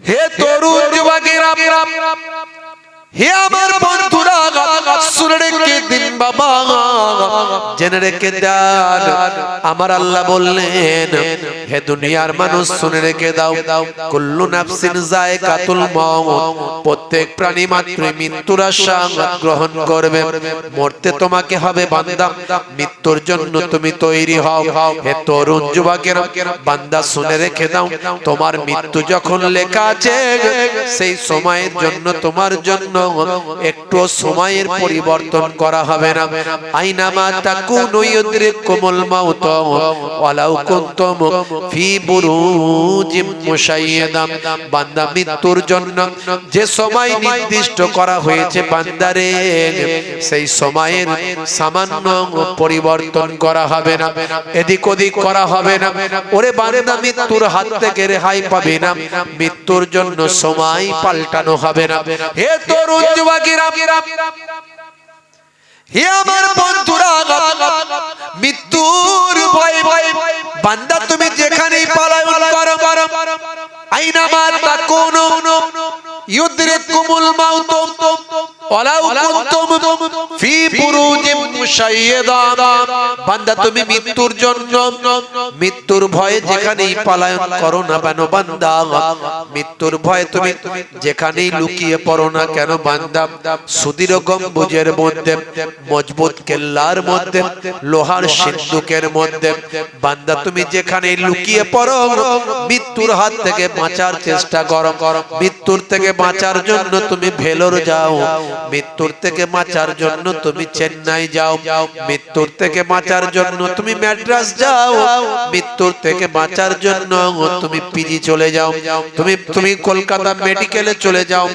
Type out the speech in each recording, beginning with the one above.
হে তরুণ যুবকেরা, হে আমার বন্ধুরা, শুনে রেখে দিন বাবা, জেনে রেখে দেন। আমার আল্লাহ বললেন, হে দুনিয়ার মানুষ শুনে রেখে দাও, কুল্লু নাফসিন যায়কাতুল মাউত, প্রত্যেক প্রাণী মাত্রই মৃত্যুর আস্বাদ গ্রহণ করবে। মরতে তোমাকে হবে বান্দা, মৃত্যুর জন্য তুমি তৈরি হও। হে তরুণ যুবকেরা, বান্দা শুনে রেখে দাও, তোমার মৃত্যু যখন লেখা আছে, সেই সময়ের জন্য তোমার জন্য একটু সময়ের পরিবর্তন করা হবে না। আইনামা তাকুনু ইউদরিকুমুল মাউত ওয়ালাউ কুনতুম ফি বুরুজিম মুশাইয়াদা। বান্দা মৃত্যুর জন্য যে সময় নির্দিষ্ট করা হয়েছে বান্দারে, সেই সময়ের সামান্য পরিবর্তন করা হবে না, এদিক ওদিক করা হবে না। ওরে বান্দা, মৃত্যুর হাত থেকে রেহাই পাবে না, মৃত্যুর জন্য সময় পাল্টানো হবে না। হে তরুণ যুবকেরা, হে আমার বন্ধুরা, মৃত্যুর ভয়ে বান্দা তুমি যেখানেই পলায়ন করো, আইনামা তাকুনু ইউদরিকুমুল মাউত ওয়ালাউ কুনতুম ফি বুরুজিম মুশাইয়াদা। বান্দা তুমি মৃত্যুর জন্য, মৃত্যুর ভয়ে যেখানেই পলায়ন করো না কেন বান্দা, মৃত্যুর ভয়ে তুমি যেখানেই লুকিয়ে পড়ো না কেন বান্দা, সুদীর্ঘ গম্বুজের মধ্যে, মজবুত কেল্লার মধ্যে, লোহার সিন্দুকের মধ্যে, বান্দা তুমি যেখানেই লুকিয়ে পড়ো, মৃত্যুর হাত থেকে বাঁচার চেষ্টা করো। মৃত্যুর থেকে বাঁচার জন্য তুমি ভেলোর যাও, মৃত্যুর থেকে বাঁচার জন্য তুমি চেন্নাই যাও, মৃত্যুর থেকে বাঁচার জন্য তুমি ম্যাড্রাস যাও, মৃত্যুর থেকে বাঁচার জন্য তুমি পিজি চলে যাও, তুমি কলকাতা মেডিকেলে চলে যাও,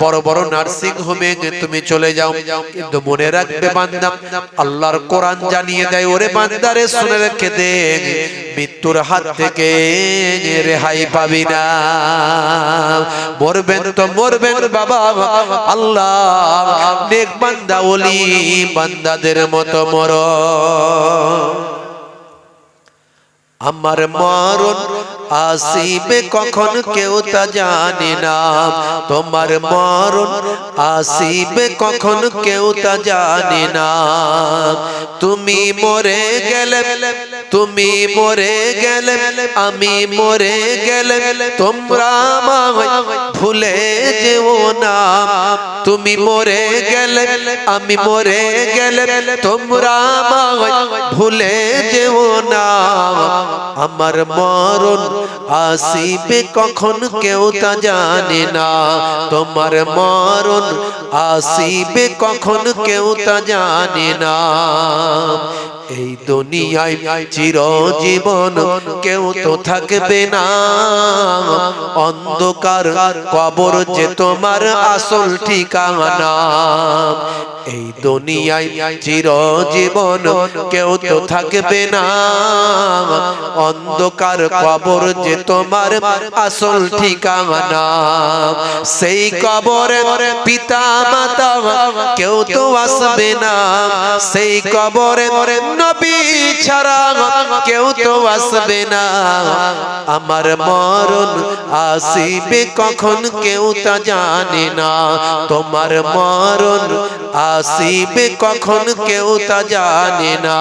বড় বড় নার্সিং হোমে তুমি চলে যাও। কিন্তু মনে রাখবে বান্দা, আল্লাহর কোরআন জানিয়ে দেয়, ওরে বান্দারে শুনে রেখে দে, মৃত্যুর হাত থেকে রেহাই পাবি না। মরবেন তো মরবেন বাবা, আল্লাহ নেক বান্দা ওলি বান্দাদের মতো মরো। আমার মরণ আসিবে কখন কেউ তা জানে না, তোমার মরণ আসিবে কখন কেউ তা জানে না। তুমি মরে গেলে, তুমি মরে গেলে, আমি মরে গেলে, তোমরা আমায় ভুলে যেও না। তুমি মরে গেলে, আমি মরে গেলে, তোমরা আমায় ভুলে যেও না। আমার মরণ আসিবে কখন কেউ তা জানে না, তোমার মরণ আসিবে কখন কেউ তা জানে না। এই দুনিয়ায় চিরজীবন কেউ তো থাকবে না, অন্ধকার কবর যে তোমার আসল ঠিকানা। এই দুনিয়ায় চিরজীবন কেউ তো থাকবে না, অন্ধকার কবর যে তোমার আসল ঠিকানা। সেই কবরে পিতা মাতা কেউ তো আসবে না, সেই কবরে নবী ছাড়া কেউ তো আসবে না। আমার মরণ আসিবে কখন কেউ তা জানে না, তোমার মরণ আসিবে কখন কেউ তা জানে না।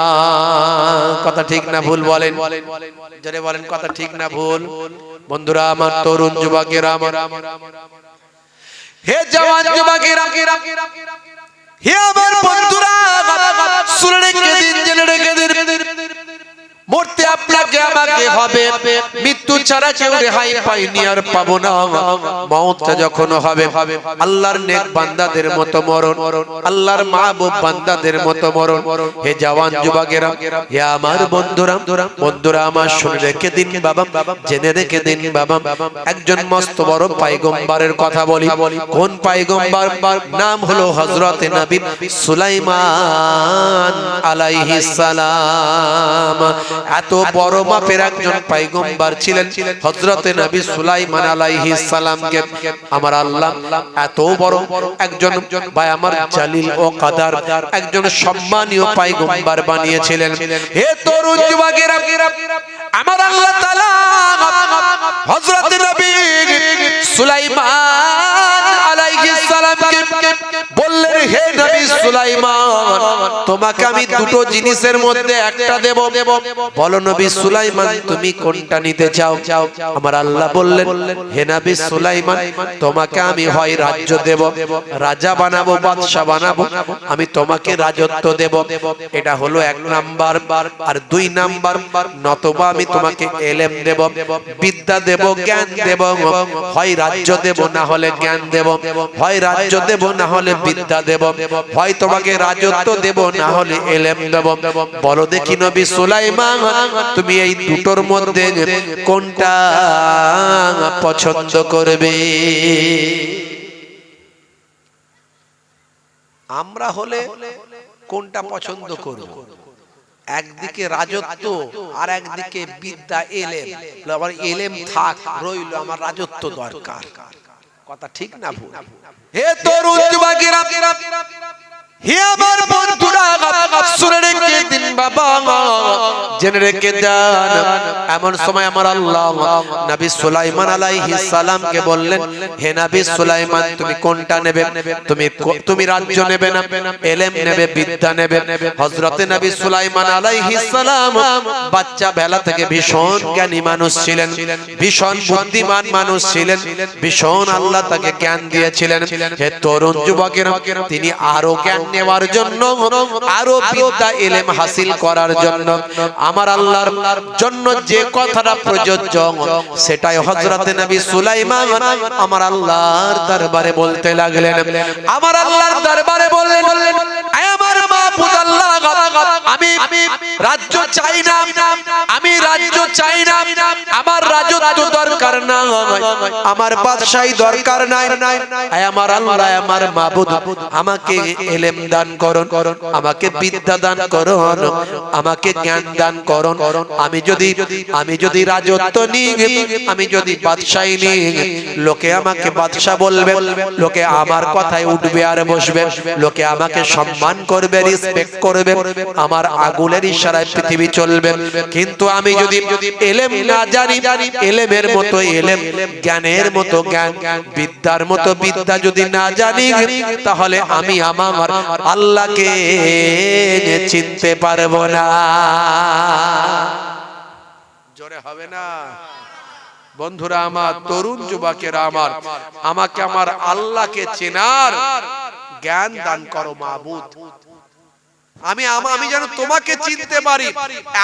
কথা ঠিক না ভুল বলেন? যারা বলেন কথা ঠিক না ভুল? বন্ধুরা আমার, তরুণ যুবকেরা আমার, হে জওয়ান যুবকেরা, হে আমার বন্ধুরা, শুনে রেখে দিন, জেনে রেখে দিন, মরতে আপনাকে আমাকে হবে, মৃত্যু ছাড়া কেউ রেহাই পাইনি আর পাবো না। মওতটা যখন হবে, আল্লাহর নেক বান্দাদের মতো মরণ, আল্লাহর মাহবুব বান্দাদের মতো মরণ। হে জওয়ান যুবকেরা, হে আমার বন্ধুরা, বন্ধুরা আমার শুনে রেখে দিন বাবা, জেনে রেখে দিন বাবা, একজন মস্ত বড় পয়গম্বরের কথা বলি। কোন পয়গম্বর? নাম হলো হযরতে নবী সুলাইমান আলাইহিস সালাম। এত বড় মাপের একজন পয়গম্বর ছিলেন হযরতে নবী সুলাইমান আলাইহিস সালামকে আমার আল্লাহ এত বড় একজন ভাই আমার জালিল ও কাদার একজন সম্মানীয় পয়গম্বর বানিয়েছিলেন। হে তরুণ যুবকেরা, আমার আল্লাহ তাআলা হযরতে নবী সুলাইমান আলাইহিস সালামকে বললেন, হে নবী সুলাইমান, তোমাকে আমি দুটো জিনিসের মধ্যে একটা দেব, বলো নবী সুলাইমান তুমি কোনটা নিতে চাও? আমার আল্লাহ বললেন, হে নবী সুলাইমান, তোমাকে আমি হয় রাজ্য দেব, রাজা বানাবো, বাদশা বানাবো, আমি তোমাকে রাজত্ব দেব, এটা হলো এক নাম্বার। আর দুই নাম্বার, নতবা আমি তোমাকে এলেম দেব, বিদ্যা দেব, জ্ঞান দেব, হয় রাজ্য দেব না হলে জ্ঞান দেব, হয় রাজ্য দেব না হলে বিদ্যা দেব, হয় তোমাকে রাজত্ব দেব না হলে এলেম দেব। বলো দেখি নবী সুলাইমান, তুমি এই দুটোর মধ্যে কোনটা পছন্দ করবে? আমরা হলে কোনটা পছন্দ করব? একদিকে রাজত্ব আর একদিকে বিদ্যা, এলেম। আবার এলেম থাক রইল, আমার রাজত্ব দরকার। কথা ঠিক না ভুল? হে তরুণ যুবকেরা, হে আমার বন্ধুরা, শুনে রেখে দিন বাবা, জেনে রেখে দেন। এমন সময় আমার আল্লাহ নবী সুলাইমান আলাইহিস সালামকে বললেন, হে নবী সুলাইমান, তুমি কোনটা নেবে? তুমি রাজ্য নেবে না এলেম নেবে, বিদ্যা নেবে? হযরতে নবী সুলাইমান আলাইহিস সালাম বাচ্চা বেলা থেকে ভীষণ জ্ঞানী মানুষ ছিলেন, ভীষণ বুদ্ধিমান মানুষ ছিলেন, ভীষণ আল্লাহ তাকে জ্ঞান দিয়েছিলেন। হে তরুণ যুবকেরা, তিনি আরো জ্ঞান নেওয়ার জন্য, আরো বিদ্যা এলেম হাসিল করার জন্য, আমার আল্লাহর জন্য যে কথাটা প্রযোজ্য সেটাই হযরতে নবী সুলাইমান আমার আল্লাহর দরবারে বলতে লাগলেন। আমার আল্লাহর দরবারে বললেন, আমার মাবুদ আল্লাহ, আমি রাজ্য চাই না, আমি রাজ্য চাই না, আমার রাজত্ব দরকার না, আমার বাদশাহী দরকার নাই। আমার আল্লাহ, আমার মাবুদ, আমাকে এলেম দান করুন, আমাকে বিদ্যা দান করুন, আমাকে জ্ঞান দান করুন। আমি যদি রাজত্ব নিই, আমি যদি বাদশাহী নিই, লোকে আমাকে বাদশা বলবে, লোকে আমার কথায় উঠবে আর বসবে, লোকে আমাকে সম্মান করবে, রেসপেক্ট করবে, আমার আগুনের ইশারায় পৃথিবী চলবে। কিন্তু আমি যদি এলেম না জানি, এলেমের মতো এলেম, জ্ঞানের মতো জ্ঞান, বিদ্যার মতো বিদ্যা যদি না জানি, তাহলে আমি আমার আল্লাহকে চিনতে পারবো না। জোরে হবে না? বন্ধুরা আমার, তরুণ যুবকেরা আমার, আমাকে আমার আল্লাহকে চেনার জ্ঞান দান করো মাবুদ। আমি যেন তোমাকে চিনতে পারি,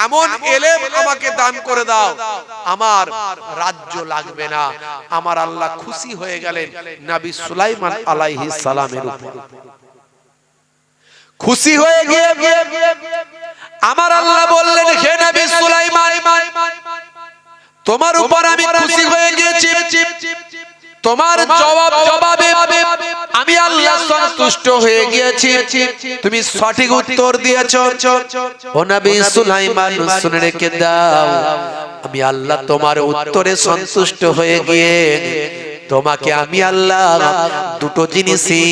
এমন এলেম আমাকে দান করে দাও। আমার রাজ্য লাগবে না। আমার আল্লাহ খুশি হয়ে গেলেন নবী সুলাইমান আলাইহিস সালামের উপর। খুশি হয়ে গিয়ে আমার আল্লাহ বললেন, হে নবী সুলাইমান, তোমার উপর আমি খুশি হয়ে গিয়েছি, তোমার জবাবে আমি আল্লাহ সন্তুষ্ট হয়ে গিয়েছি, তুমি সঠিক উত্তর দিয়েছো। ও নবী সুলাইমান, শুনে রেখে দাও, আমি আল্লাহ তোমার উত্তরে সন্তুষ্ট হয়ে গিয়ে তোমাকে আমি আল্লাহ দুটো জিনিসই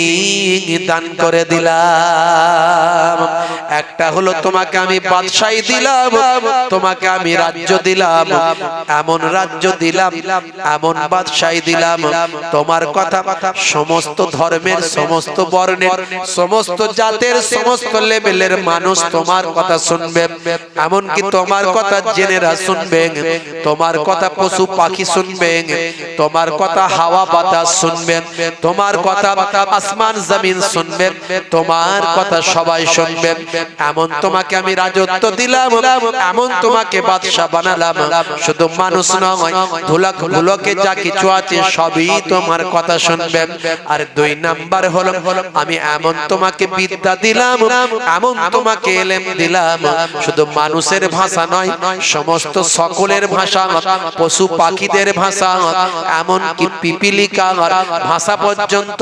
দান করে দিলাম। একটা হলো তোমাকে আমি বাদশাহী দিলাম, তোমাকে আমি রাজ্য দিলাম, এমন রাজ্য দিলাম, এমন বাদশাহী দিলাম, তোমার কথা সমস্ত ধর্মের, সমস্ত বর্ণের, সমস্ত জাতের, সমস্ত লেভেলের মানুষ তোমার কথা শুনবে। এমনকি তোমার কথা জেনেরা শুনবে, তোমার কথা পশু পাখি শুনবে, তোমার কথা হাওয়া বাতাস শুনবেন, তোমার কথা আসমান জমিন শুনবেন, তোমার কথা সবাই শুনবেন। এমন তোমাকে আমি রাজত্ব দিলাম, এমন তোমাকে বাদশা বানালাম। শুধু মানুষ নয়, ধুলোকে যা কিছু আছে সবই তোমার কথা শুনবেন। আর দুই নাম্বার হলো, আমি এমন তোমাকে বিদ্যা দিলাম, এমন তোমাকে এলেম দিলাম, শুধু মানুষের ভাষা নয়, সমস্ত সকলের ভাষা, পশু পাখিদের ভাষা, এমন কি পিপিলিকার ভাষা পর্যন্ত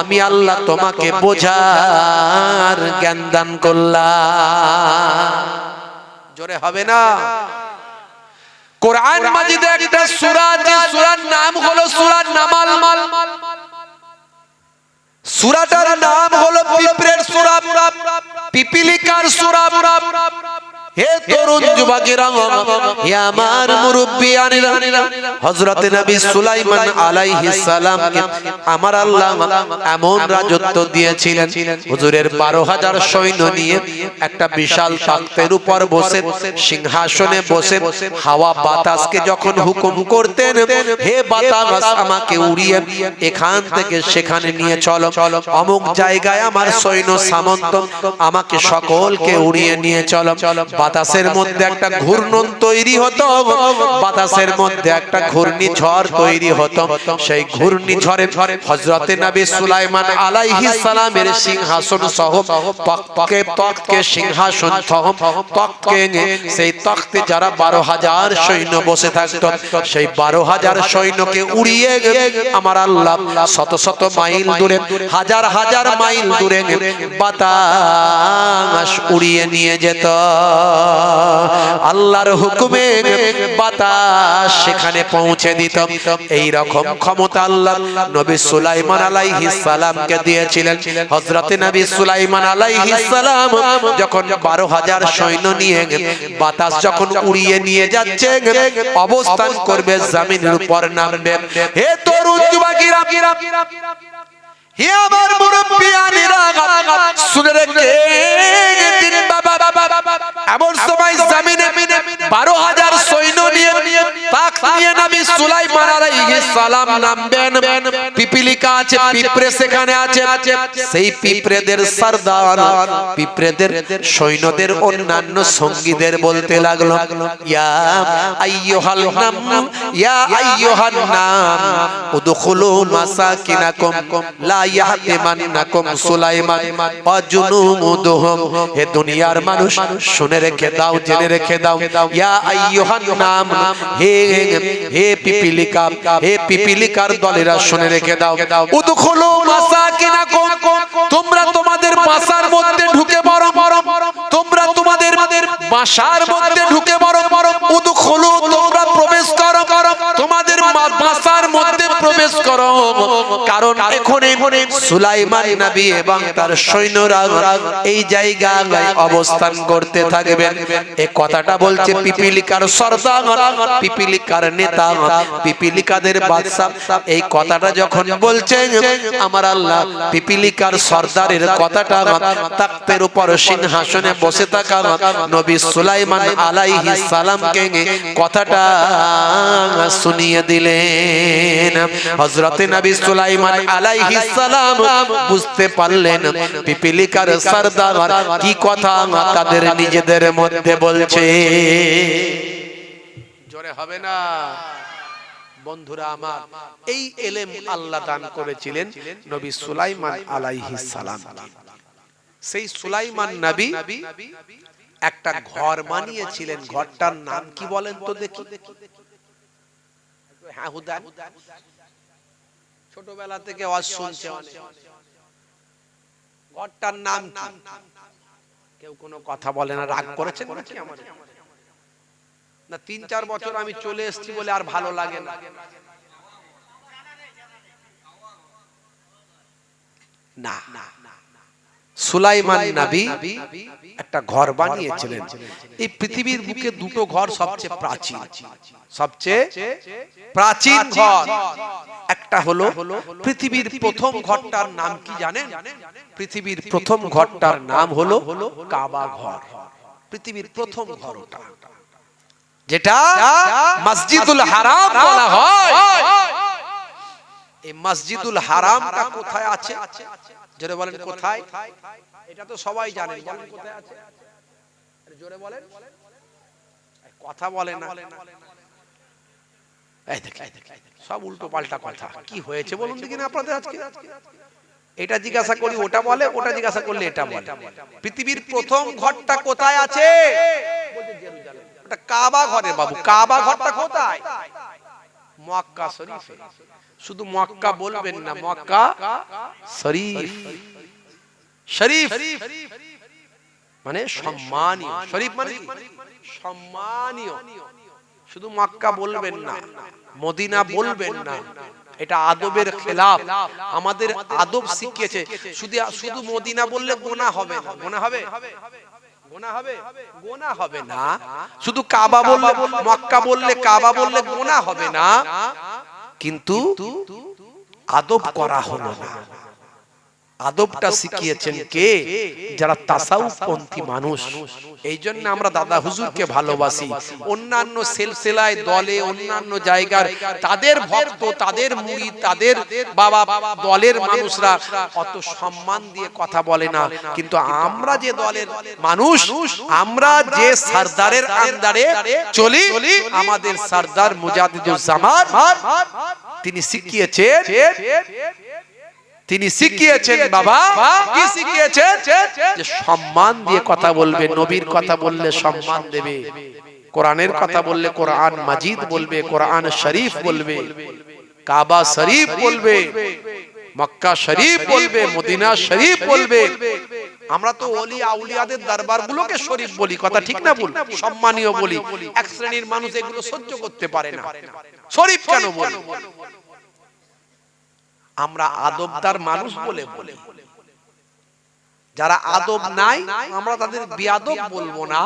আমি আল্লাহ তোমাকে বোঝার জ্ঞান দান করলাম। জোরে হবে না? কোরআন মাজিদে একটা সূরা আছে, সূরার নাম হলো সূরা নামাল। সূরাটার নাম হলো পিঁপড়ের সূরা, পিপিলিকার সূরা। হে তরুণ যুবকেরা, হে আমার মুরব্বিয়ানেরা, হযরত নবী সুলাইমান আলাইহিস সালামকে আমার আল্লাহ এমন রাজত্ব দিয়েছিলেন, হুজুরের 12,000 সৈন্য নিয়ে একটা বিশাল তাখতের উপর বসে, সিংহাসনে বসে হাওয়া বাতাসকে যখন হুকুম করতেন, হে বাতাস আমাকে উড়িয়ে এখান থেকে সেখানে নিয়ে চলো, অমুক জায়গায় আমার সৈন্য সামন্ত, আমাকে সকলকে উড়িয়ে নিয়ে চলো। বাতাসের মধ্যে একটা ঘূর্ণন তৈরি হতো, বাতাসের মধ্যে একটা ঘূর্ণিঝড় তৈরি হতো। সেই ঘূর্ণিঝড়ে হযরতে নবী সুলাইমান আলাইহিস সালামের সিংহাসন সহ তখতে সিংহাসন সহ তখতে, সেই তখতে যারা 12,000 সৈন্য বসে থাকতো, সেই 12,000 সৈন্যকে উড়িয়ে আমার আল্লাহ শত শত মাইল দূরে, হাজার হাজার মাইল দূরে বাতাস উড়িয়ে নিয়ে যেত। আল্লাহর হুকুমে বাতাস সেখানে পৌঁছে দিত। এই রকম ক্ষমতা আল্লাহ নবী সুলাইমান আলাইহিস সালামকে দিয়েছিলেন। হযরতে নবী সুলাইমান আলাইহিস সালাম যখন 12,000 সৈন্য নিয়ে বাতাস যখন উড়িয়ে নিয়ে যাচ্ছে, অবস্থান করবে জমিনের উপর নামবে। হে তরুণ যুবকেরা, হে আমার মুরব্বিয়ানেরা, শুনে রেখে বাবা, এমন সময় জমিনে 12,000 সৈন্য নিয়ে তাখত নিয়ে নবী সুলাইমান আলাইহিস সালাম নামবেন। পিপিলিকা আছে, পিঁপড়ে সেখানে আছে, সেই পিঁপড়েদের সরদার, পিঁপড়েদের সৈন্যদের অন্যান্য সঙ্গীদের বলতে লাগলো, ইয়া আইয়ুহাল নাম, ইয়া আইয়ুহান নাম, উদখুলু মাসাকিনাকুম লা ইয়াহতিমান্নাকুম সুলাইমান ওয়া জুনুদুহুম। হে দুনিয়ার মানুষ, শুনে রেখে দাও, জেনে রেখে দাও, ইয়া আইয়ুহান নাম, হে পিপিলিকা, হে পিপিলিকার দলেরা শুনে রেখে দাও, উদখুলু মাসাকিনাকুম, তোমরা তোমাদের বাসার মধ্যে ঢুকে পড়ো, তোমরা তোমাদের বাসার মধ্যে ঢুকে পড়ো, উদখুলু, তোমরা প্রবেশ করো, তোমাদের বাসার মধ্যে প্রবেশ করো। কারণ এখন সুলাইমান নবী এবং তার সৈন্যরা এই জায়গায় অবস্থান করতে থাকবেন। এই কথাটা বলছে পিপিলিকার সরদার, পিপিলিকার নেতা, পিপিলিকাদের বাদশা। এই কথাটা যখন বলছে আমার আল্লাহ পিপিলিকার সরদারের কথাটা তাখতের উপর সিংহাসনে বসে থাকা নবী সুলাইমান আলাইহিস সালামকে কথাটা শুনিয়ে দিলেন। হযরতে নবী সুলাইমান আলাইহিস সালাম বুঝতে পারলেন পিপিলিকার সরদার কি কথা তাদের নিজেদের মধ্যে বলছে। জোরে হবে না বন্ধুরা আমার? এই ইলম আল্লাহ দান করেছিলেন নবী সুলাইমান আলাইহিস সালাম। সেই সুলাইমান নবী একটা ঘর বানিয়েছিলেন। ঘরটার নাম কি বলেন তো দেখি? হ্যাঁ হুদান, ছোটবেলা থেকে আওয়াজ শুনছে অনেক। ঘরটার নাম কি? কেউ কোনো কথা বলে না, রাগ করেছেন নাকি আমার? না 3-4 বছর আমি চলে এসেছি বলে আর ভালো লাগে না? না, সুলাইমান নবী একটা ঘর বানিয়েছিলেন। এই পৃথিবীর বুকে দুটো ঘর সবচেয়ে প্রাচীন, সবচেয়ে প্রাচীন ঘর। একটা হলো পৃথিবীর প্রথম ঘরটার নাম কি জানেন? পৃথিবীর প্রথম ঘরটার নাম হলো কাবা ঘর। পৃথিবীর প্রথম ঘর ওটা, যেটা মসজিদুল হারাম বলা হয়। এই মসজিদুল হারামটা কোথায় আছে? জোরে বলেন কোথায়? এটা তো সবাই জানেন, বলেন কোথায় আছে? জোরে বলেন, কথা বলে না। এই দেখেন সব উল্টো পাল্টা কথা। কি হয়েছে বলুন দেখি না আপনাদের আজকে? এটা জিজ্ঞাসা করি ওটা বলে, ওটা জিজ্ঞাসা করলে এটা বলে। পৃথিবীর প্রথম ঘরটা কোথায় আছে? ওটা কাবা ঘরে বাবু। কাবা ঘরটা কোথায়? মক্কা শরীফে। শুধু মক্কা বলবেন না, মক্কা শরীফ। শরীফ মানে সম্মানীয়, শরীফ মানে সম্মানীয়। শুধু মক্কা বলবেন না, মদিনা বলবেন না, এটা আদবের খেলাফ। আমাদের আদব শিখিয়েছে। শুধু মদিনা বললে গুনাহ হবে না। গুনাহ হবে? গোনা হবে? গোনা হবে না। শুধু কাবা বললে, মক্কা বললে, কাবা বললে গোনা হবে না, কিন্তু আদব করা হলো না। আদবটা শিখিয়েছেন কে? যারা তাসাউফ পন্থী মানুষ। এই জন্য আমরা দাদা হুজুরকে ভালোবাসি। অন্যান্য সিলসিলায়, দলে, অন্যান্য জায়গার তাদের ভক্ত, তাদের মুরিদ, তাদের বাবা দলের মানুষরা অত সম্মান দিয়ে কথা বলে না, কিন্তু আমরা যে দলের মানুষ, আমরা যে সরদারের আন্ডারে চলি, আমাদের সরদার মুজাদ্দিদুজ্জামান তিনি শিখিয়েছেন বাবা, কি শিখিয়েছেন? যে সম্মান দিয়ে কথা বলবে, নবীর কথা বললে সম্মান দেবে, কোরআনের কথা বললে কোরআন মাজিদ বলবে, কোরআন শরীফ বলবে, কাবা শরীফ বলবে, মক্কা শরীফ বলবে, মদিনা শরীফ বলবে। আমরা তো ওলি আউলিয়াদের দরবারগুলোকে শরীফ বলি, কথা ঠিক না ভুল? সম্মানীয় বলি। এক শ্রেণীর মানুষ এগুলো সহ্য করতে পারে না, শরীফ কেন বলি? আমরা আদবদার মানুষ বলে বলি। যারা আদব নাই, আমরা তাদের বেয়াদব বলবো না,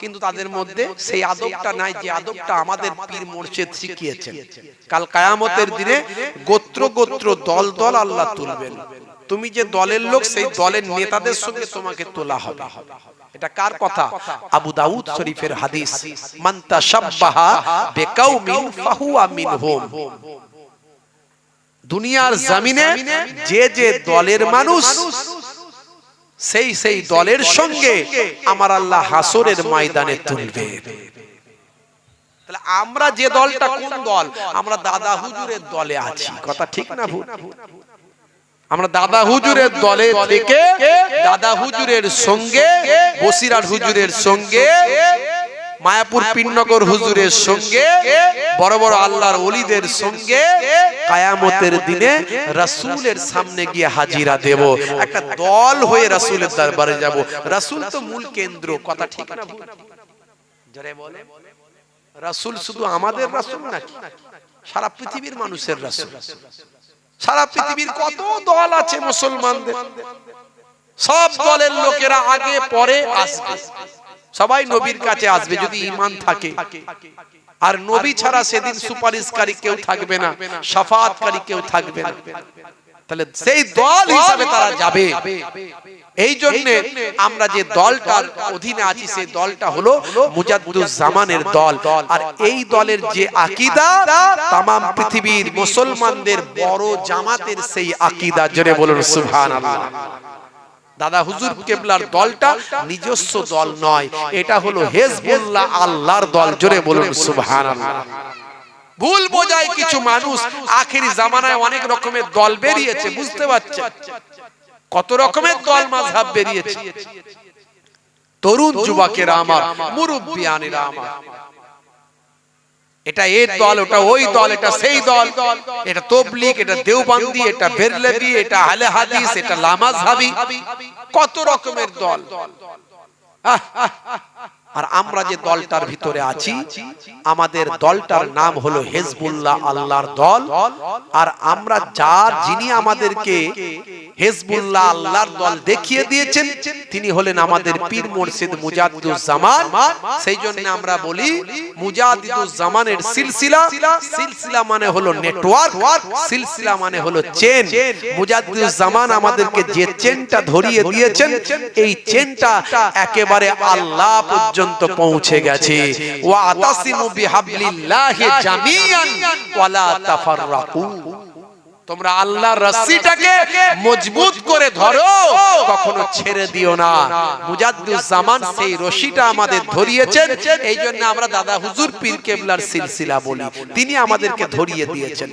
কিন্তু তাদের মধ্যে সেই আদবটা নাই যে আদবটা আমাদের পীর মুর্শিদ শিখিয়েছেন। কাল কিয়ামতের দিনে গোত্র গোত্র, দল দল আল্লাহ তুলবেন। তুমি যে দলের লোক, সেই দলের নেতাদের সঙ্গে তোমাকে তোলা হবে। এটা কার কথা? আবু দাউদ শরীফের হাদিস, মান তাশাব্বাহা বিকাউমিন ফাহুয়া মিনহুম। দুনিয়ার জমিনে যে যে দলের মানুষ, সেই সেই দলের সঙ্গে আমার আল্লাহ হাসরের ময়দানে তুলবে। তাহলে আমরা যে দলটা, কোন দল? আমরা দাদা হুজুরের দলে আছি, কথা ঠিক না ভুল? আমরা দাদা হুজুরের দলে থেকে দাদা হুজুরের সঙ্গে, বসিরহাট হুজুরের সঙ্গে, মায়াপুর পীরনগর হুজুরের সঙ্গে, বড় বড় আল্লাহর ওলিদের সঙ্গে কিয়ামতের দিনে রাসূলের সামনে গিয়ে হাজিরা দেব। একটা দল হয়ে রাসূলের দরবারে যাব। রাসূল তো মূল কেন্দ্র, কথা ঠিক না ভুল? যারা বলে রাসূল শুধু আমাদের রাসূল নাকি? সারা পৃথিবীর মানুষের রাসূল। সারা পৃথিবীর কত দল আছে মুসলমানদের, সব দলের লোকেরা আগে পরে আসবে, সবাই নবীর কাছে আসবে যদি ঈমান থাকে। আর নবী ছাড়া সেদিন সুপারিশকারী কেউ থাকবে না, শাফাআতকারী কেউ থাকবে না। তাহলে সেই দল হিসাবে তারা যাবে। এই জন্য আমরা যে দলটার অধীনে আছি, সেই দলটা হলো মুজাদ্দিদুজ্জামানের দল। আর এই দলের যে আকীদা, তাম পৃথিবীর মুসলমানদের বড় জামাতের সেই আকীদা। জোরে বলুন সুবহানাল্লাহ। দাদা হুজুর কেবলার দলটা নিজস্ব দল নয়, এটা হলো হিজবুল্লাহ, আল্লাহর দল। জোরে বলুন সুবহানাল্লাহ। ভুল বোঝায় কিছু মানুষ, আখেরি জামানায় অনেক রকমের দল বেরিয়েছে, বুঝতে পারছেন? কত রকমের দল মাযহাব বেরিয়েছে। তরুণ যুবকেরা আমার, মুরব্বিয়ানেরা আমার, এটা এই দল, ওটা ওই দল, এটা সেই দল, এটা তাবলীগ, এটা দেওবন্দি, এটা বেরলভী, এটা আহলে হাদিস, এটা লামাযহাবী, কত রকমের দল। আর আমরা যে দলটার ভিতরে আছি, আমাদের দলটার নাম হলো হিজবুল্লাহ, আল্লাহর দল। আর আমরা যিনি আমাদেরকে হিজবুল্লাহ, আল্লাহর দল দেখিয়ে দিয়েছেন, তিনি হলেন আমাদের পীর মুর্শিদ মুজাদ্দিদুজ্জামান। সেই জন্য আমরা বলি মুজাদ্দিদুজ্জামানের সিলসিলা। সিলসিলা মানে হলো নেটওয়ার্ক, সিলসিলা মানে হলো চেন। মুজাদ্দিদুজ্জামান আমাদেরকে যে চেনটা ধরিয়ে দিয়েছেন, এই চেনটা একেবারে আল্লাহ পর্যন্ত পৌঁছে গেছে। ওয়া আতাসিমু বিহাবলিল্লাহি জামিআন ওয়া লা তাফাররাকু। তোমরা আল্লাহর রশিটাকে মজবুত করে ধরো, কখনো ছেড়ে দিও না। মুজাদ্দিদুজ্জামান সেই রশিটা আমাদের ধরিয়েছেন। এই জন্য আমরা দাদা হুজুর পীর কেবলার সিলসিলা বলি, তিনি আমাদেরকে ধরিয়ে দিয়েছেন।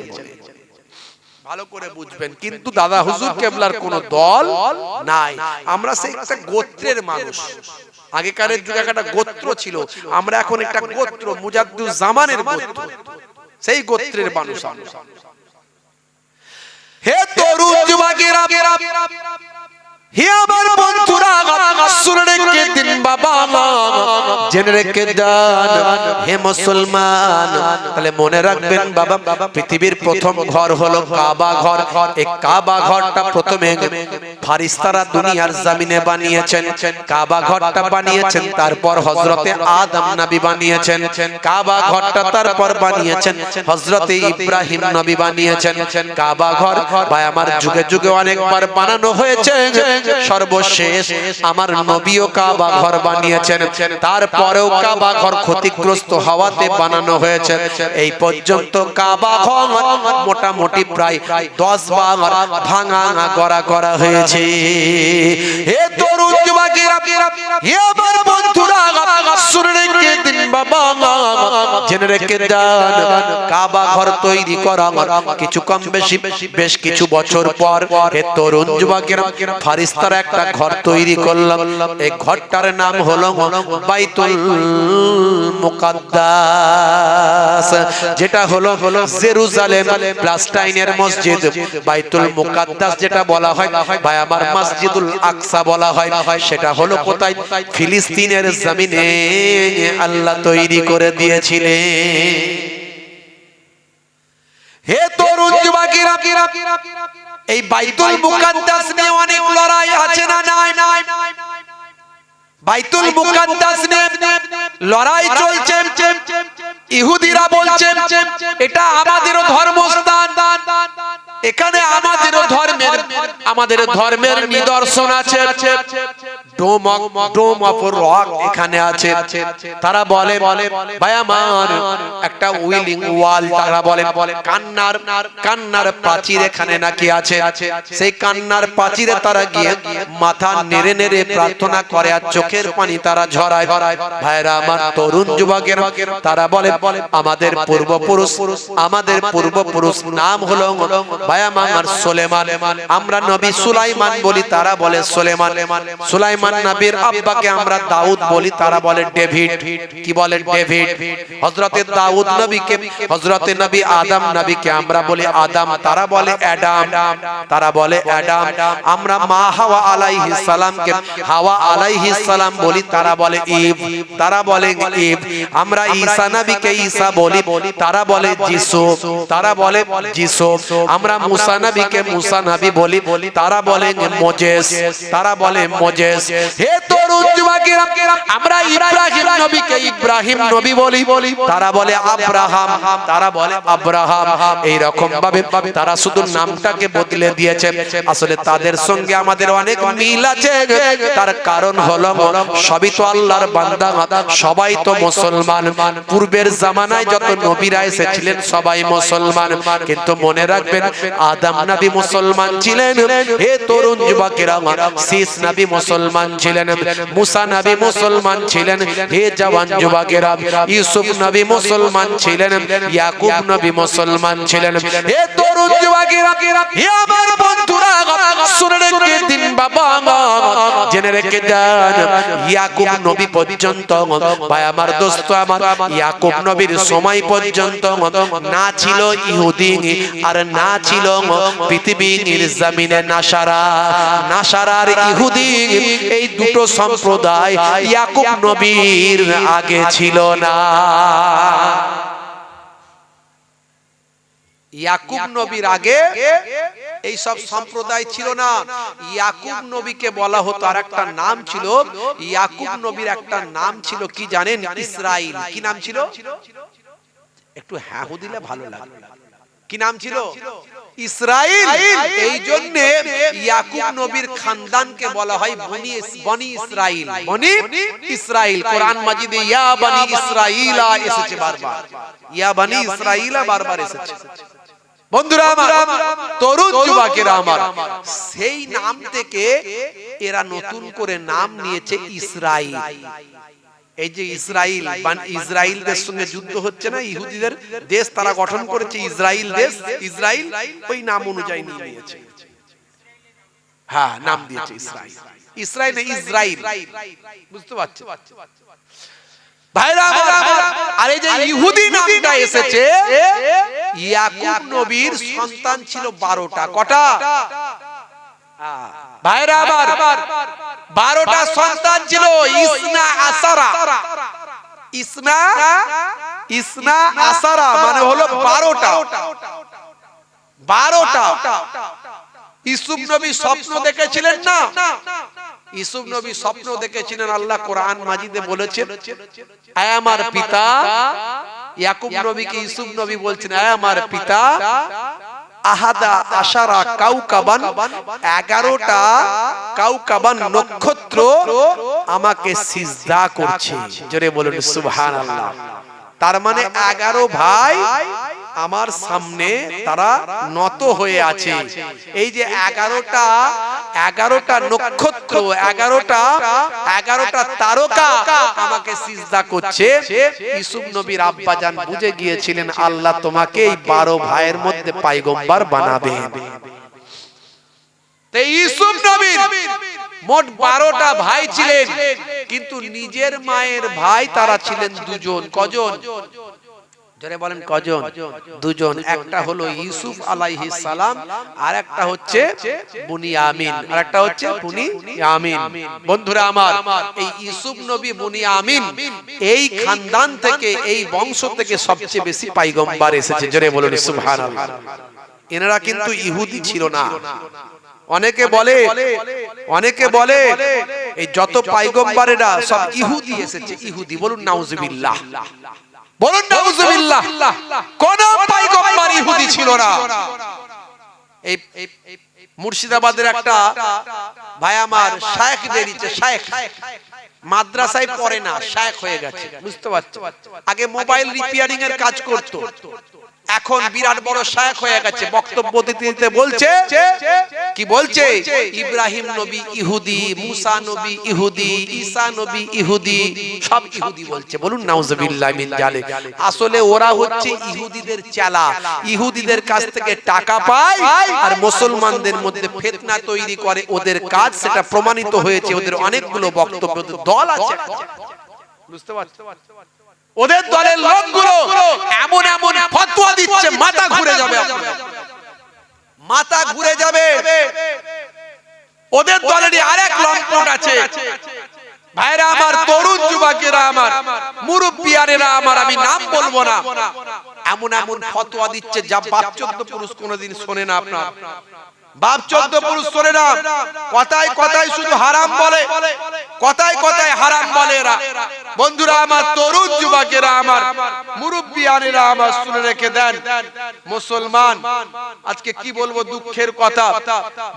ভালো করে বুঝবেন, কিন্তু দাদা হুজুর কেবলার কোনো দল নাই। আমরা সেই একটা গোত্রের মানুষ। আগেকারের যুগে একটা গোত্র ছিল, আমরা এখন একটা গোত্র, মুজাদ্দিদুজ্জামানের গোত্র, সেই গোত্রের মানুষ আমরা। হে তরুণ যুবকেরা, হে আমার বন্ধুরা, শুনে রেখে দিন বাবা, জেনে রেখে যান হে মুসলমান। তাহলে মনে রাখবেন বাবা, পৃথিবীর প্রথম ঘর হলো কাবা ঘর। এই কাবা ঘরটা প্রথমে ফারিস্তারা দুনিয়ার জমিনে বানিয়েছেন, কাবা ঘরটা বানিয়েছেন, তারপর হযরতে আদম নবী বানিয়েছেন কাবা ঘরটা, তারপর বানিয়েছেন হযরতে ইব্রাহিম নবী বানিয়েছেন কাবা ঘর। ভাই আমার যুগে যুগে অনেকবার বানানো হয়েছে, সর্বশেষ আমার নবীও কাবা ঘর বানিয়েছেন, তারপরেও কাবা ঘর ক্ষতিগ্রস্ত হওয়াতে বানানো হয়েছে। এই পর্যন্ত কাবা ঘর মোটামুটি প্রায় 10 বার ভাঙা গড়া করা হয়েছে। হে তরুণ যুবকেরা, হে আমার বন্ধুরা, শুনে রেখে দিন বাবা, জেনে রেখে যান, কাবা ঘর তৈরি করা কিছু কম বেশি বেশ কিছু বছর পর হে তরুণ যুবকেরা, ফারিস্তারা একটা ঘর তৈরি করলাম। এই ঘরটার নাম হলো বাইতুল মুকাদ্দাস, যেটা হলো জেরুজালেম প্যালেস্টাইনের মসজিদ। বাইতুল মুকাদ্দাস যেটা বলা হয় ভাই আমার মসজিদুল আকসা বলা হয়, সেটা হলো কোথায়? ফিলিস্তিনের জমিনে আল্লাহ তৈরি করে দিয়েছিলেন। হে তরুণ যুবকেরা, এই বাইতুল মুকাদ্দাস নিয়ে অনেক লড়াই আছে না নাই? বাইতুল মুকাদ্দাস নিয়ে লড়াই চলছে। ইহুদিরা বলছে এটা আমাদের ধর্মস্থান, এখানে আমাদের ধর্মের নিদর্শন আছে, ডোম অফ রক এখানে আছে। তারা বলে ভাই আমার একটা উইলিং ওয়াল, তারা বলে কান্নার প্রাচীর এখানে নাকি আছে। সেই কান্নার প্রাচীরে তারা গিয়ে মাথা নেড়ে নেড়ে প্রার্থনা করে আর চোখের পানি তারা ঝরায়। ভাইরা আমার তরুণ যুবকের, তারা বলে আমাদের পূর্বপুরুষ নাম হলো ভাই আমার সুলাইমান, আমরা নবী সুলাইমান বলি, তারা বলে সুলাইমান নবীর আব্বাকে আমরা দাউদ বলি, তারা বলে ডেভিড। কি বলে? ডেভিড। হযরতে দাউদ নবীকে, হযরতে নবী আদম নবীকে আমরা বলি আদম, তারা বলে অ্যাডাম। আমরা মা হাওয়া আলাইহিস সালামকে হাওয়া আলাইহিস সালাম বলি, তারা বলে ঈভ। আমরা ঈসা নবীকে ঈসা বলি, তারা বলে যিশু। আমরা মুসা নবীকে মুসা নবী বলি, তারা বলে মোজেস। হে তরুণ যুবকেরা, আমরা ইব্রাহিম নবীকে ইব্রাহিম নবী বলি, তারা বলে আব্রাহাম। এই রকম ভাবে তারা শুধু নামটাকে বদলে দিয়েছে, আসলে তাদের সঙ্গে আমাদের অনেক মিল আছে। তার কারণ হলো সবই তো আল্লাহর বান্দা, সবাই তো মুসলমান। পূর্বের জামানায় যত নবীরা এসেছিলেন সবাই মুসলমান, কিন্তু মনে রাখবেন আদম নবী মুসলমান ছিলেন। হে তরুণ যুবকেরা, শীষ নবী মুসলমান ছিলেন, মুসা নবী মুসলমান ছিলেন। হে জওয়ান যুবকেরা, ইউসুফ নবী মুসলমান ছিলেন, ইয়াকুব নবী মুসলমান ছিলেন। হে তরুণ যুবকেরা, হে আমার বন্ধুরা, শুনে রেখে দিন বাবা, জেনে রেখে যান, ইয়াকুব নবী পর্যন্ত ভাই আমার দোস্ত আমার, ইয়াকুব নবীর সময় পর্যন্ত না ছিল ইহুদি আর না ছিল পৃথিবীর জমিনে নাসারা আর ইহুদি, এই দুটো সম্প্রদায় ইয়াকুব নবীর আগে ছিল না। ইয়াকুব নবীর আগে এই সব সম্প্রদায় ছিল না। ইয়াকুব নবীকে বলা হতো, আর একটা নাম ছিল ইয়াকুব নবীর, একটা নাম ছিল কি জানেন? ইসরাইল। কি নাম ছিল? একটু হ্যাঁ হু দিলে ভালো লাগবে। কি নাম ছিল? ইসরাইল। এই জন্য ইয়াকুব নবীর খানদানকে বলা হয় বনি ইসরাইল। কোরআন মাজিদে ইয়া বনি ইসরাইলা এসেছে বারবার, ইয়া বনি ইসরাইলা বারবার এসেছে। বন্ধুরা আমার, তরুণ যুবকেরা আমার, সেই নাম থেকে এরা নতুন করে নাম নিয়েছে ইসরাইল। এই যে ইসরাইলদের সঙ্গে যুদ্ধ হচ্ছে না, ইহুদিদের দেশ তারা গঠন করেছে ইসরাইল দেশ, ইসরাইল ওই নাম অনুযায়ী নিয়েছে। হ্যাঁ, নাম দিয়েছে ইসরাইল। বুঝতে পারছেন ভাইরা আমার? আর এই যে ইহুদি নামটা এসেছে, ইয়াকুব নবীর সন্তান ছিল 12টা। কটা ভাইরা আমার? 12টা সন্তান ছিল। ইসনা আসারা মানে হলো 12টা। ইউসুফ নবী স্বপ্ন দেখেছিলেন না? ইউসুফ নবী স্বপ্ন দেখেছিলেন। আল্লাহ কোরআন মাজিদে বলেছেন, আয় আমার পিতা। ইয়াকুব নবীকে ইউসুফ নবী বলছেন, আয় আমার পিতা, আহাদা আশারা কাউকাবান, 11টা কাউকাবান নক্ষত্র আমাকে সিজদা করছে। জোরে বলুন সুবহানাল্লাহ। তার মানে 11 ভাই আমার সামনে তারা নত হয়ে আছে। এই যে 11টা নক্ষত্র, 11টা তারকা আমাকে সিজদা করছে। ইউসুফ নবীর আব্বা জান বুঝে গিয়েছিলেন আল্লাহ তোমাকে এই 12 ভাইয়ের মধ্যে পয়গম্বর বানাবেন। তো ইউসুফ নবীর মোট 12টা ভাই ছিলেন, কিন্তু নিজের মায়ের ভাই তারা ছিলেন দুজন। কজন? জোরে বলেন কজন? দুজন। একটা হলো ইউসুফ আলাইহিস সালাম, আর একটা হচ্ছে বুনিয়ামিন, আর একটা হচ্ছে বুনিয়ামিন। বন্ধুরা আমার, এই ইউসুফ নবী বুনিয়ামিন এই খানদান থেকে, এই বংশ থেকে সবচেয়ে বেশি পয়গম্বর এসেছে। জোরে বলুন সুবহানাল্লাহ। এনারা কিন্তু ইহুদি ছিল না। অনেকে বলে এই যত পয়গম্বরেরা সব ইহুদি এসেছে। ইহুদি। বলুন নাউজুবিল্লাহ, বলুন নাউজুবিল্লাহ। কোন পয়গম্বর ইহুদি ছিল না। এই মুর্শিদাবাদের একটা ভাই আমার শায়েখ বেরিয়েছে। শায়েখ মাদ্রাসায় পড়ে না, শায়েখ হয়ে গেছে। বুঝতে পারছো? আগে মোবাইল রিপেয়ারিং এর কাজ করতো, এখন বিরাট বড় শায়েখ হয়ে গেছে। বক্তব্য দিতে বলছে, কি বলছে? ইব্রাহিম নবী ইহুদি, মুসা নবী ইহুদি, ঈসা নবী ইহুদি, সব ইহুদি বলছে। বলুন নাউজুবিল্লাহ মিন জালিক। আসলে ওরা হচ্ছে ইহুদিদের চেলা, ইহুদিদের কাছ থেকে টাকা পায় আর মুসলমানদের মধ্যে ফিতনা তৈরি করে। ওদের কাজ, সেটা প্রমাণিত হয়েছে। ওদের অনেকগুলো বক্তব্য দল আছে। বুঝতে পারছো? ওদের দলের লোকগুলো এমন এমন ফতোয়া দিচ্ছে, মাথা ঘুরে যাবে, মাথা ঘুরে যাবে। ওদের দলেরই আরেক লম্পট আছে। ভাইরা আমার, তরুণ যুবকেরা আমার, মুরব্বিয়ানেরা আমার, আমি নাম বলবো না, এমন এমন ফতোয়া দিচ্ছে যা বাপ 14 পুরুষ কোনোদিন শোনে না। আপনার বাপ 14 পুরুষ শোনে না। কথায় কথায় শুধু হারাম বলে, কথায় কথায় হারাম বলে এরা। বন্ধুরা আমার, তরুণ যুবকেরা আমার, মুরব্বিয়ানেরা আমার, শুনে রেখে দেন। মুসলমান, আজকে কি বলবো, দুঃখের কথা।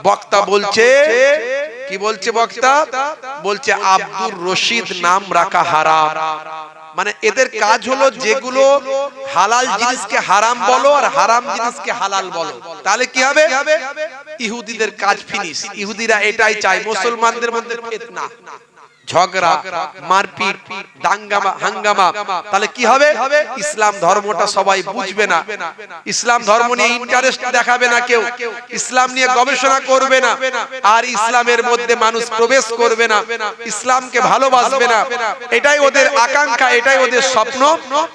বক্তা বলছে, কি বলছে বক্তা? বলছে আব্দুর রশিদ নাম রাখা হারাম। মানে এদের কাজ হলো যেগুলো হালাল জিনিসকে হারাম বলো আর হারাম জিনিসকে হালাল বলো, তাহলে কি হবে? ইহুদিদের কাজ ফিনিশ। ইহুদিরা এটাই চায়, মুসলমানদের মধ্যে ফিতনা, ঝগড়া, মারপিট, দাঙ্গামা, হাঙ্গামা। তাহলে কি হবে? ইসলাম ধর্মটা সবাই বুঝবে না, ইসলাম ধর্ম নিয়ে ইন্টারেস্ট দেখাবে না কেউ, ইসলাম নিয়ে গবেষণা করবে না, আর ইসলামের মধ্যে মানুষ প্রবেশ করবে না, ইসলামকে ভালোবাসবে না। এটাই ওদের আকাঙ্ক্ষা, এটাই ওদের স্বপ্ন।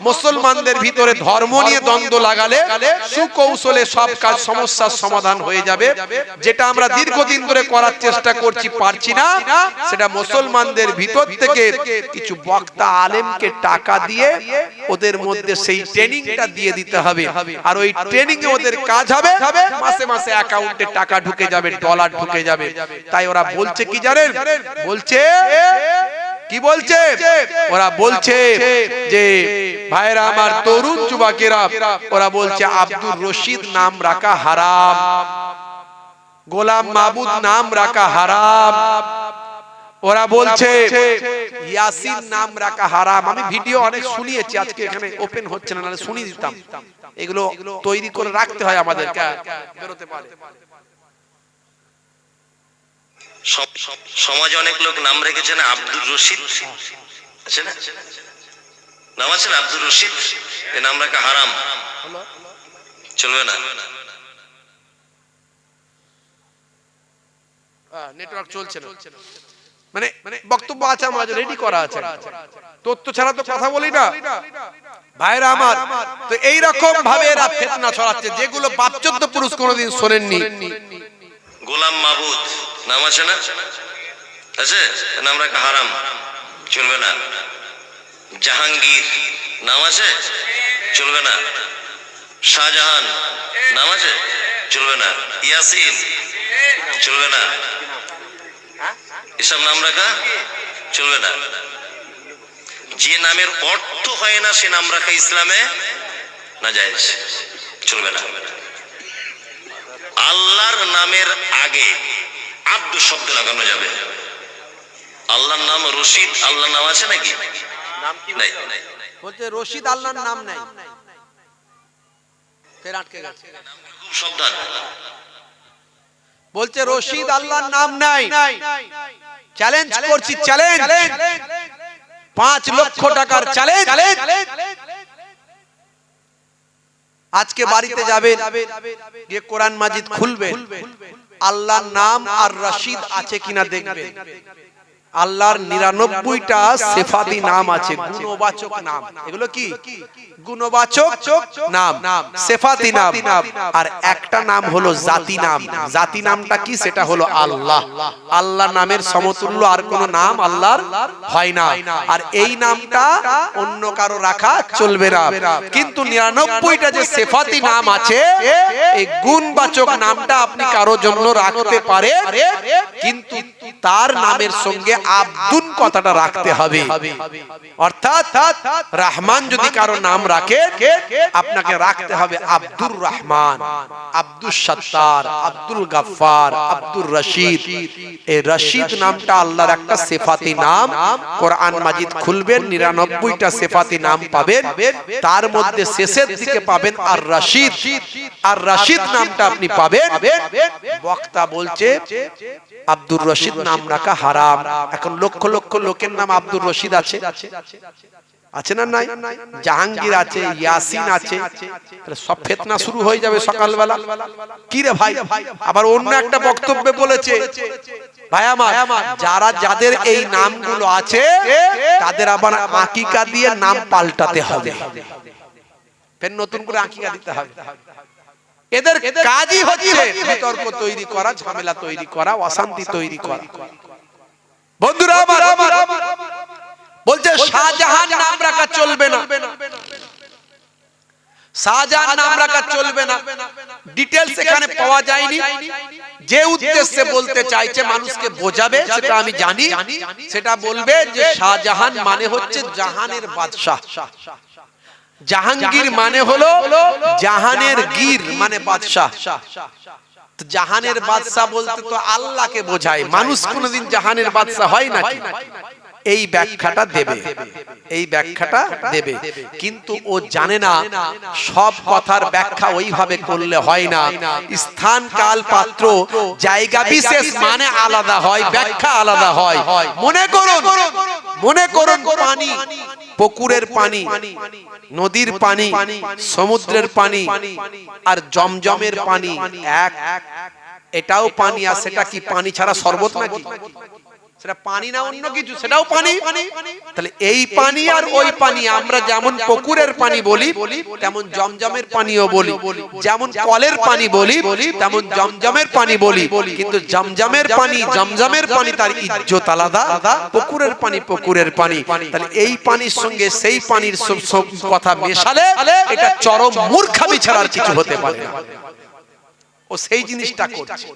মুসলমানদের ভিতরে ধর্ম নিয়ে দ্বন্দ্ব লাগালে সুকৌশলে সব কাজ, সমস্যার সমাধান হয়ে যাবে। যেটা আমরা দীর্ঘদিন ধরে করার চেষ্টা করছি, পারছি না, সেটা মুসলমানদের ভিতর থেকে কিছু বক্তা আলেমকে টাকা দিয়ে ওদের মধ্যে সেই ট্রেনিংটা দিয়ে দিতে হবে। আর ওই ট্রেনিং এ ওদের কাজ হবে, মাসে মাসে অ্যাকাউন্টে টাকা ঢুকে যাবে, ডলার ঢুকে যাবে। তাই ওরা বলছে কি জানেন? বলছে কি বলছে? ওরা বলছে যে ভাইরা আমার, তরুণ যুবকেরা, ওরা বলছে আব্দুর রশিদ নাম রাখা হারাম, গোলাম মাহবুদ নাম রাখা হারাম, ওরা বলছে ইয়াসিন নাম রাখা হারাম। আমি ভিডিও অনেক শুনিয়েছি, আজকে এখানে ওপেন হচ্ছে না, নাহলে শুনিয়ে দিতাম। এগুলো তৈরি করে রাখতে হয় আমাদেরকে, বেরোতে পারে। সমাজে অনেক লোক নাম রেখেছে না, আব্দুর রশিদ আছে না, নাম আছে না আব্দুর রশিদ, এই নাম রাখা হারাম, চলবে না। নেটওয়ার্ক চলছে না, মানে বক্তব্য আছে, আমার রেডি করা আছে, তথ্য ছাড়া তো কথা বলি না ভাইরা আমার। তো এইরকম ভাবে এরা ফিতনা ছড়াচ্ছে, যেগুলো বাপ 14 পুরুষ কোনোদিন শোনেননি। গোলাম মাহবুদ নাম আছে না, আছে, নাম রাখা হারাম, চলবে না। জাহাঙ্গীর নাম আছে, চলবে না। শাহজাহান নাম আছে, চলবে না। ইয়াসিন চলবে না। এসব নাম রাখা চলবে না। যে নামের অর্থ হয় না সে নাম রাখা ইসলামে নাজায়েজ, চলবে না। আল্লাহর নামের আগে আব্দু শব্দ লাগানো যাবে। আল্লাহর নাম রশিদ, আল্লাহর নাম আছে নাকি? নাম কি নাই। বলতে রশিদ আল্লাহর নাম নাই, ফের আটকে গেছে। খুব সাবধান। বলছে রশিদ আল্লাহর নাম নাই। চ্যালেঞ্জ করছি, চ্যালেঞ্জ, 5 লক্ষ টাকার চ্যালেঞ্জ। আজকে বাড়িতে যাবেন, গিয়ে কোরআন মাজিদ খুলবেন, আল্লাহর নাম আর রশিদ আছে কিনা দেখবেন। আল্লাহর 99টা সিফাতি নাম আছে, গুণবাচক নাম। এগুলো কি? গুণবাচক নাম, সিফাতি নাম। আর একটা নাম হলো জাতি নাম। জাতি নামটা কি? সেটা হলো আল্লাহ। আল্লাহ নামের সমতুল্য আর কোন নাম আল্লাহর হয় না। আর এই নামটা অন্য কারো রাখা চলবে না। কিন্তু 99টা যে সিফাতি নাম আছে, এই গুণবাচক নামটা আপনি কারো জন্য রাখতে পারেন, কিন্তু তার নামের সঙ্গে আব্দুল কথাটা রাখতে হবে। অর্থাৎ রহমান যদি কারো নাম রাখে, আপনাকে রাখতে হবে আব্দুর রহমান, আব্দুল সত্তার, আব্দুল গফফার, আব্দুর রশিদ। এই রশিদ নামটা আল্লাহর একটা সিফাতি নাম। কোরআন মাজিদ খুলবেন, 99টা সিফাতি নাম পাবেন, তার মধ্যে শেষের দিকে পাবেন আর রশিদ। আর রশিদ নামটা আপনি পাবেন। বক্তা বলছে আব্দুর রশিদ নাম রাখা হারাম। এখন লক্ষ লক্ষ লোকের নাম আব্দুর রশিদ আছে, আছে না নাই? জাহাঙ্গীর আছে, ইয়াসিন আছে, সব ফিতনা শুরু হয়ে যাবে সকালবেলা। কি রে ভাই? আবার অন্য একটা বক্তব্যে বলেছে, ভাই আমার, যারা যাদের এই নামগুলো আছে তাদের আবার আকিকা দিয়ে নাম পাল্টাতে হবে, ফের নতুন করে আকিকা দিতে হবে। এদের কাজই হচ্ছে বিতর্ক তৈরি করা, ঝামেলা তৈরি করা, অশান্তি তৈরি করা। বন্ধুরা আমার, বলছে শাহজাহান নাম রাখা চলবে না। শাহজাহান নাম রাখা চলবে না। ডিটেইলস এখানে পাওয়া যায়নি। যে উদ্দেশ্যে বলতে চাইছে মানুষকে বোঝাবে সেটা আমি জানি। সেটা বলবে যে শাহজাহান মানে হচ্ছে জাহানের বাদশা। জাহাঙ্গীর মানে হলো জাহানের গীর, মানে বাদশা। জাহানের বাদশা বলতে তো আল্লাহকে বোঝায়। মানুষ কোনদিন জাহানের বাদশা হয় নাকি? এই ব্যাখ্যাটা দেবে, এই ব্যাখ্যাটা দেবে। কিন্তু ও জানে না সব কথার ব্যাখ্যা ওইভাবে করলে হয় না। স্থান, কাল, পাত্র, জায়গা বিশেষ মানে আলাদা হয়, ব্যাখ্যা আলাদা হয়। মনে করুন পানি, পুকুরের পানি, নদীর পানি, সমুদ্রের পানি আর জমজমের পানি এক। এটাও পানি, আর সেটা কি পানি ছাড়া শরবত নাকি? সেটা পানি না অন্য কিছু, সেটাও পানি। তাহলে এই পানি আর ওই পানি, আমরা যেমন পুকুরের পানি বলি তেমন জমজমের পানিও বলি, যেমন কলের পানি বলি তেমন জমজমের পানি বলি। কিন্তু জমজমের পানি তার ইজ্জত আলাদা, পুকুরের পানি পুকুরের পানি। তাহলে এই পানির সঙ্গে সেই পানির কথা মেশালে এটা চরম মূর্খামি ছাড়া আর কিছু হতে পারে না। ও সেই জিনিসটা করছে।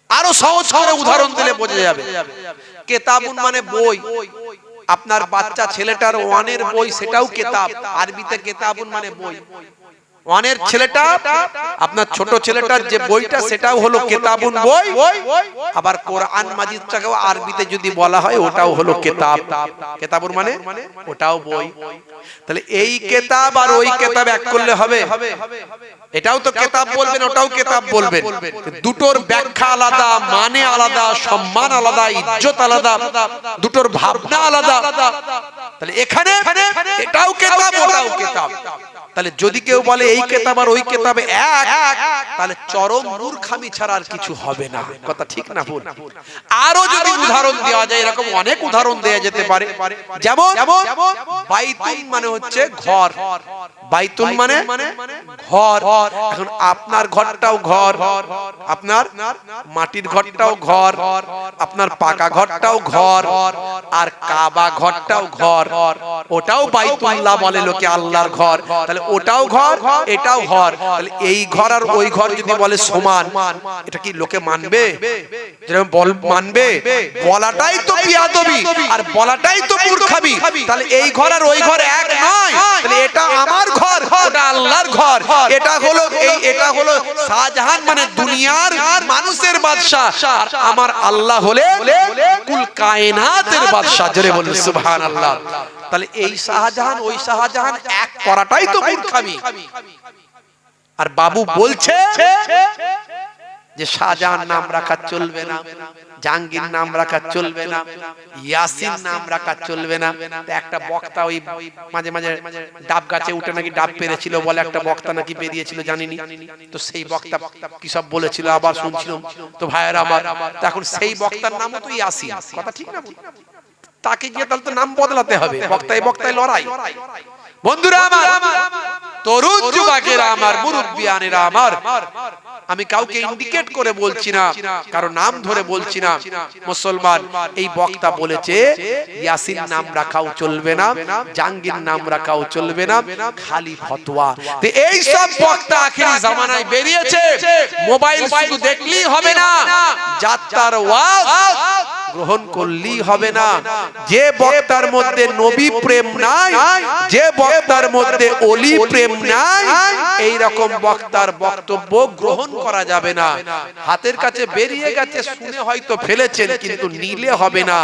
আরো সহজ করে উদাহরণ দিলে বোঝা যাবে। কেতাবুন মানে বই। আপনার বাচ্চা ছেলেটার ওয়ানের বই, সেটাও কেতাব। আরবিতে কেতাবুন মানে বই। ওয়ানের ছেলেটা, আপনার ছোট ছেলেটার যে বইটা, সেটাও হলো কেতাবুন বই। আবার কোরআন মাজিদটাকেও আরবিতে যদি বলা হয় ওটাও হলো কেতাব। কেতাবুন মানে ওটাও বই। তাহলে এই কেতাব আর ওই কেতাব এক করলে হবে? এটাও তো কেতাব বলবেন, ওটাও কেতাব বলবেন। দুটোর ব্যাখ্যা আলাদা, মানে আলাদা, সম্মান আলাদা, ইজ্জত আলাদা, দুটোর ভাবনা আলাদা। তাহলে এখানে এটাও কেতাব, ওটাও কেতাব। তাহলে যদি কেউ বলে এই কেতাব আর ওই কেতাবে এক, তাহলে চরম মূর্খামি ছাড়া আর কিছু হবে না। কথা ঠিক না ভুল? আরো যদি উদাহরণ দেওয়া যায়, এরকম অনেক উদাহরণ দেওয়া যেতে পারে। যেমন বাইতুল মানে হচ্ছে ঘর। বাইতুল মানে ঘর। এখন আপনার ঘরটাও ঘর, আপনার মাটির ঘরটাও ঘর, আপনার পাকা ঘরটাও ঘর, আর কাবা ঘরটাও ঘর। ওটাও বাইতুল্লাহ বলে লোকে, আল্লাহর ঘর। তাহলে ওটাও ঘর এটাও ঘর, তাহলে এই ঘর আর ওই ঘর যদি বলে সমান, এটা কি লোকে মানবে? যেরকম বল মানবে, বলাটাই তো বিয়াদবি আর বলাটাই তো মূর্খামি। তাহলে এই ঘর আর ওই ঘর এক নয়, তাহলে এটা আমার ঘর ওটা আল্লাহর ঘর। এটা হলো শাহজাহান মানে দুনিয়ার মানুষের বাদশা, আর আমার আল্লাহ হলে কুল কায়নাতের বাদশা। জোরে বলুন সুবহানাল্লাহ। তাহলে এই শাহজাহান ওই শাহজাহান এক করাটাই তো মূর্খামি। আর বাবু বলছে যে শাহজাহান নাম রাখা চলবে না, জাহাঙ্গীর নাম রাখা চলবে না, ইয়াসিন নাম রাখা চলবে না। একটা বক্তা ওই মাঝে মাঝে ডাব গাছে উঠে নাকি ডাব পেরেছিল বলে একটা বক্তা নাকি বেরিয়েছিল, জানিনি তো সেই বক্তা কি সব বলেছিল আবার শুনছিলাম তো ভাইয়েরা আমার। এখন সেই বক্তার নামও তো ইয়াসিন, কথা ঠিক না? তাকে গিয়ে তাহলে তো নাম বদলাতে হবে, বক্তায় বক্তায় লড়াই। বন্ধুরা আমার, তরুণ যুবকেরা আমার, মুরব্বিয়ানেরা আমার, আমি কাউকে ইন্ডিকেট করে বলছি না, কারো নাম ধরে বলছি না। মুসলমান, এই বক্তা বলেছে ইয়াসিন নাম রাখাও চলবে না, জাহাঙ্গীর নাম রাখাও চলবে না, খালি ফতোয়া। তো এই সব বক্তা আখেরি জামানায় বেরিয়েছে। মোবাইল শুধু দেখলেই হবে না, যাত্রার ওয়াজ গ্রহণ করলেই হবে না। যে বক্তার মধ্যে নবী প্রেম নাই, যে বক্তার মধ্যে ওলি প্রেম নাই, এই রকম বক্তার বক্তব্য গ্রহণ করা যাবে না। হাতের কাছে বেরিয়ে গেছে, শুনে হয়তো ফেলেছেন, কিন্তু নিলে হবে না।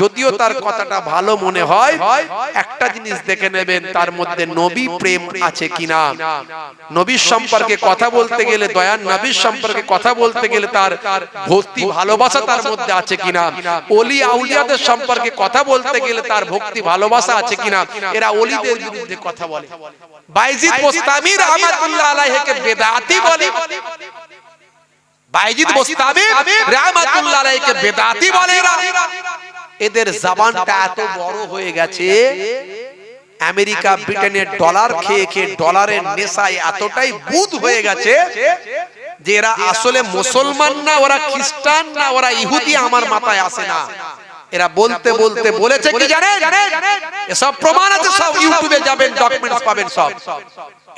যদিও তার কথাটা ভালো মনে হয়, একটা জিনিস দেখে নেবেন তার মধ্যে নবী প্রেম আছে কিনা। নবীর সম্পর্কে কথা বলতে গেলে, দয়ার নবীর সম্পর্কে কথা বলতে গেলে তার ভক্তি ভালোবাসা তার মধ্যে আছে কিনা। ওলি আউলিয়াদের সম্পর্কে কথা বলতে গেলে তার ভক্তি ভালোবাসা আছে কিনা। এরা ওলিদের বিরুদ্ধে কথা বলে। বাইজিদ বোস্তামি রাহমাতুল্লাহ আলাইহিকে বেদাতি বলে, বাইজিদ বোস্তামি রাহমাতুল্লাহ আলাইহিকে বেদাতি বলে। এদের জবানটা এত বড় হয়ে গেছে, আমেরিকা ব্রিটেনের ডলার খেয়ে খেয়ে ডলারের নেশায় এতটাই বুঁদ হয়ে গেছে যে এরা আসলে মুসলমান না, ওরা খ্রিস্টান না, ওরা ইহুদি আমার মাথায় আসে না। এরা বলতে বলতে বলেছে কি জানেন, এসব প্রমাণ আছে, সব ইউটিউবে যাবেন, ডকুমেন্টস পাবেন সব।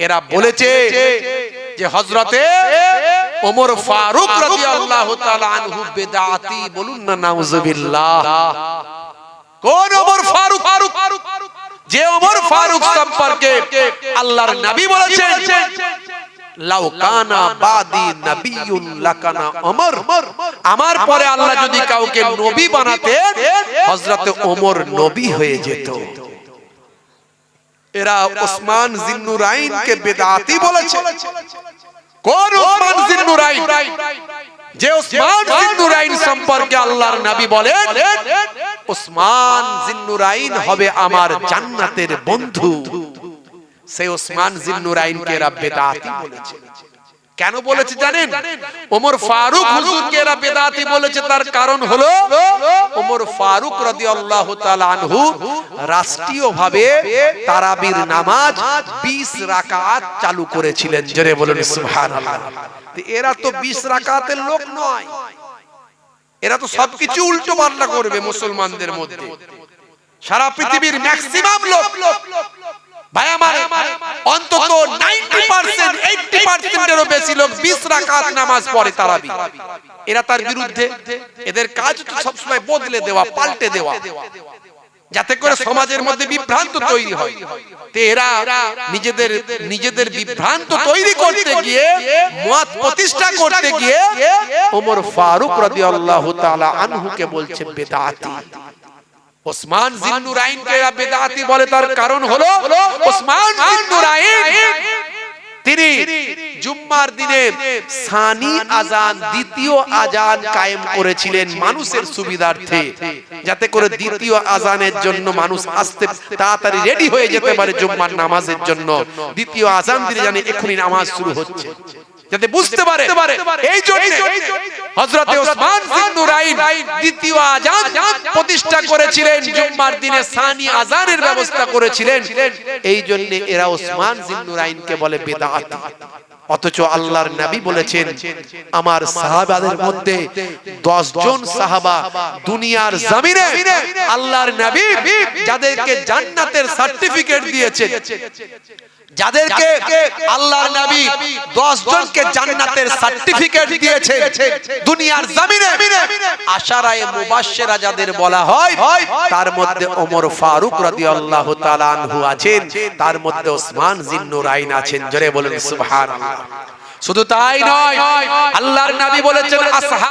এরা বলেছে যে হযরতে ওমর ফারুক রাদিয়াল্লাহু তাআলা আনহু বিদআতি। বলুন না নাউযুবিল্লাহ। কোন ওমর ফারুক? যে ওমর ফারুক সম্পর্কে আল্লাহর নবী বলেছেন লাউ কানা বাদি নাবিয়্যুন লাকানা ওমর, আমার পরে আল্লাহ যদি কাউকে নবী বানাতেন হযরত ওমর নবী হয়ে যেত। এরা ওসমান জিন্নুরাইনকে বেদাতি বলেছে। কোন ওসমান জিন্নুরাইন? যে ওসমান জিন্নুরাইন সম্পর্কে আল্লাহর নবী বলেন ওসমান জিন্নুরাইন হবে আমার জান্নাতের বন্ধু, সেই ওসমান জিন্নুরাইনকে এরা বেদাতি বলেছে। কেন বলেছে জানেন? ওমর ফারুক হুজুরকে এরা বেদাতি বলেছে, তার কারণ হলো ওমর ফারুক রাদিয়াল্লাহু তাআলা আনহু রাষ্ট্রীয়ভাবে তারাবির নামাজ 20 রাকাত চালু করেছিলেন। জোরে বলুন সুবহানাল্লাহ। এরা তো 20 রাকাতের লোক নয়, এরা তো সবকিছু উল্টো পাল্টা করবে মুসলমানদের মধ্যে। সারা পৃথিবীর ম্যাক্সিমাম লোক ভাই আমার, অন্তত 90% 80% এরও বেশি লোক 20 রাকাত নামাজ পড়ে তারাবি। এরা তার বিরুদ্ধে। এদের কাজ তো সবসময় বদলে দেওয়া, পাল্টে দেওয়া, যাতে করে সমাজের মধ্যে বিভ্রান্ত তৈরি হয়। তো এরা নিজেদের বিভ্রান্ত তৈরি করতে গিয়ে, মত প্রতিষ্ঠা করতে গিয়ে ওমর ফারুক রাদিয়াল্লাহু তাআলা আনহুকে বলছে বেদাতি। ওসমান জিন্নুরাইনকে এরা বেদাতি বলে, তার কারণ হলো ওসমান জিন্নুরাইন তিনি জুম্মার দিনে সানি আজান, দ্বিতীয় আজান কায়েম করেছিলেন মানুষের সুবিধার্থে, যাতে করে দ্বিতীয় আজানের জন্য মানুষ আসতে তাড়াতাড়ি রেডি হয়ে যেতে পারে জুম্মার নামাজের জন্য। দ্বিতীয় আজান দিলে জানে এখনই নামাজ শুরু হচ্ছে, যাতে বুঝতে পারে। এই জন্য হযরত ওসমান জিন্নুরাইন দ্বিতীয় আজান প্রতিষ্ঠা করেছিলেন, জুম্মার দিনে সানি আজানের ব্যবস্থা করেছিলেন। এই জন্য এরা ওসমান জিন্নুরাইনকে বলে বেদাতি। অথচ আল্লাহর নবী বলেছেন আমার সাহাবাদের মধ্যে 10 জন সাহাবা দুনিয়ার জমিনে আল্লাহর নবী যাদেরকে জান্নাতের সার্টিফিকেট দিয়েছেন, যাদেরকে আল্লাহর নবী 10 জনকে জান্নাতের সার্টিফিকেট দিয়েছেন দুনিয়ার জমিনে, আশারায়ে মুবাশশিরা যাদের বলা হয় তার মধ্যে ওমর ফারুক রাদিয়াল্লাহু তাআলা আনহু আছেন, তার মধ্যে ওসমান জিন্নুরাইন আছেন। জোরে বলুন সুবহানাল্লাহ। শুধু তাই নয়, আল্লাহর নবী বলেছেন আসহাব